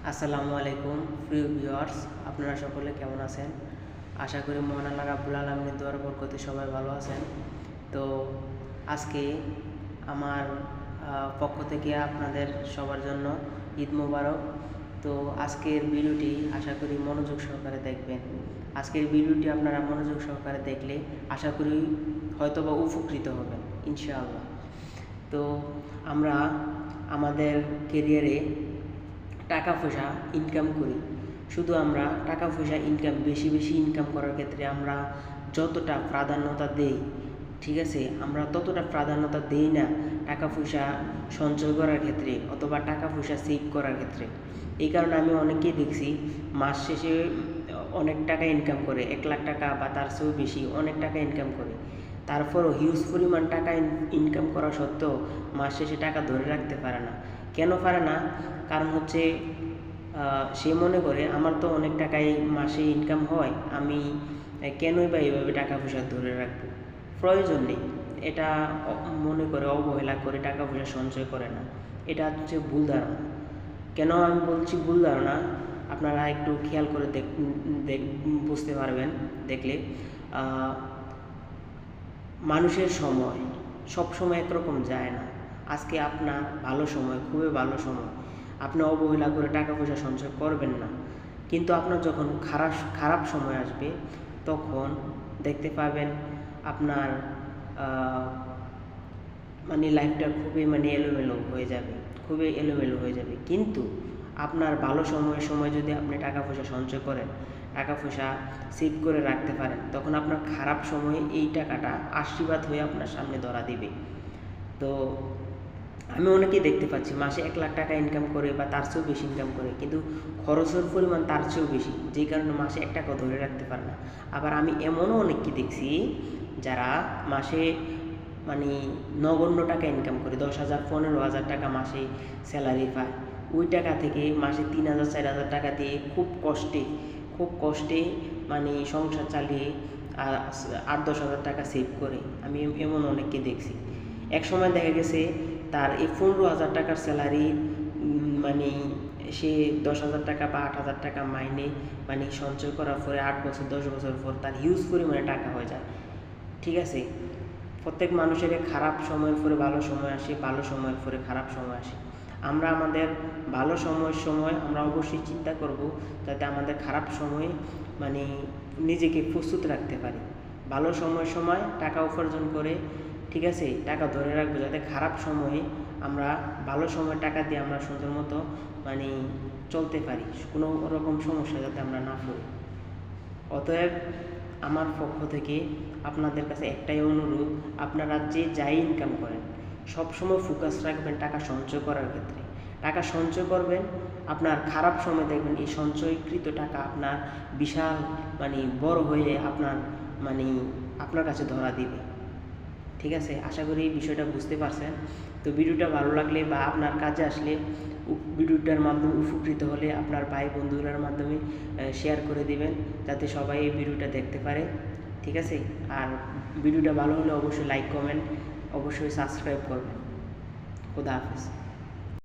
আসসালামু আলাইকুম প্রিয় ভিউয়ার্স, আপনারা সকলে কেমন আছেন? আশা করি মহান আল্লাহ রাব্বুল আলামিনের দোয়ার বরকতে সবাই ভালো আছেন। তো আজকে আমার পক্ষ থেকে আপনাদের সবার জন্য ঈদ মোবারক। তো আজকের ভিডিওটি আশা করি মনোযোগ সহকারে দেখবেন। আজকের ভিডিওটি আপনারা মনোযোগ সহকারে দেখলে আশা করি হয়তোবা উপকৃত হবেন ইনশাআল্লাহ। তো আমরা আমাদের কেরিয়ারে টাকা পয়সা ইনকাম করি। শুধু আমরা টাকা পয়সা বেশি ইনকাম করার ক্ষেত্রে আমরা যতটা প্রাধান্যতা দেই, ঠিক আছে, আমরা ততটা প্রাধান্যতা দেই না টাকা পয়সা সঞ্চয় করার ক্ষেত্রে অথবা টাকা পয়সা সেভ করার ক্ষেত্রে। এই কারণে আমি অনেকেই দেখছি মাস শেষে অনেক টাকা ইনকাম করে, 1 লাখ টাকা বা তার চেয়েও বেশি অনেক টাকা ইনকাম করে। তারপরও হিউজ পরিমাণ টাকা ইনকাম করা সত্ত্বেও মাস শেষে টাকা ধরে রাখতে পারে না। কেন পারে না? কারণ হচ্ছে সে মনে করে আমার তো অনেক টাকাই মাসে ইনকাম হয়, আমি কেনই বা এইভাবে টাকা পয়সা ধরে রাখবো, প্রয়োজন নেই। এটা মনে করে অবহেলা করে টাকা পয়সা সঞ্চয় করে না। এটা হচ্ছে ভুল ধারণা। কেন আমি বলছি ভুল ধারণা, আপনারা একটু খেয়াল করে বুঝতে পারবেন দেখলে। মানুষের সময় সব সময় একরকম যায় না। আজকে আপনার ভালো সময়, খুবই ভালো সময়, আপনি অবহেলা করে টাকা পয়সা সঞ্চয় করবেন না। কিন্তু আপনার যখন খারাপ সময় আসবে তখন দেখতে পাবেন আপনার লাইফটা খুবই এলোমেলো হয়ে যাবে। কিন্তু আপনার ভালো সময় যদি আপনি টাকা পয়সা সঞ্চয় করেন, টাকা পয়সা সেভ করে রাখতে পারেন, তখন আপনার খারাপ সময়ে এই টাকাটা আশীর্বাদ হয়ে আপনার সামনে ধরা দিবে। তো আমি অনেকেই দেখতে পাচ্ছি মাসে 1 লাখ টাকা ইনকাম করে বা তার চেয়েও বেশি ইনকাম করে, কিন্তু খরচের পরিমাণ তার চেয়েও বেশি, যেই কারণে মাসে 1 টাকাও ধরে রাখতে পারে না। আবার আমি এমনও অনেককে দেখছি যারা মাসে নগণ্য টাকা ইনকাম করে, 10,000 15,000 টাকা মাসে স্যালারি পায়। ওই টাকা থেকে মাসে 3,000 4,000 টাকা দিয়ে খুব কষ্টে সংসার চালিয়ে 8-10,000 টাকা সেভ করে। আমি এমন অনেককে দেখছি। এক সময় দেখা গেছে তার এই 15,000 টাকার স্যালারি সে 10,000 টাকা বা 8,000 টাকা মাইনে সঞ্চয় করার পরে 8 বছর 10 বছর পর তার হিউজ পরিমাণে টাকা হয়ে যায়। ঠিক আছে, প্রত্যেক মানুষের খারাপ সময়ের পরে ভালো সময় আসে, ভালো সময়ের পরে খারাপ সময় আসে। আমরা আমাদের ভালো সময় আমরা অবশ্যই চিন্তা করব যাতে আমাদের খারাপ সময়ে নিজেকে প্রস্তুত রাখতে পারি। ভালো সময় টাকা উপার্জন করে, ঠিক আছে, টাকা ধরে রাখবো যাতে খারাপ সময়ে আমরা ভালো সময় টাকা দিয়ে আমরা সুন্দর মতো চলতে পারি, কোনো রকম সমস্যা যাতে আমরা না পড়ি। অতএব আমার পক্ষ থেকে আপনাদের কাছে একটাই অনুরোধ, আপনারা যাই ইনকাম করেন সবসময় ফোকাস রাখবেন টাকা সঞ্চয় করার ক্ষেত্রে। টাকা সঞ্চয় করবেন, আপনার খারাপ সময় দেখবেন এই সঞ্চয়কৃত টাকা আপনার বিশাল বড় হয়ে আপনার কাছে ধরা দিবে। ঠিক আছে, আশা করি এই বিষয়টা বুঝতে পারছেন। তো ভিডিওটা ভালো লাগলে বা আপনার কাজে আসলে, ভিডিওটার মাধ্যমে উপকৃত হলে আপনার ভাই বন্ধুদের মাধ্যমে শেয়ার করে দিবেন যাতে সবাই এই ভিডিওটা দেখতে পারে। ঠিক আছে, আর ভিডিওটা ভালো হলে অবশ্যই লাইক কমেন্ট অবশ্যই সাবস্ক্রাইব করবেন। খুদা হাফেজ।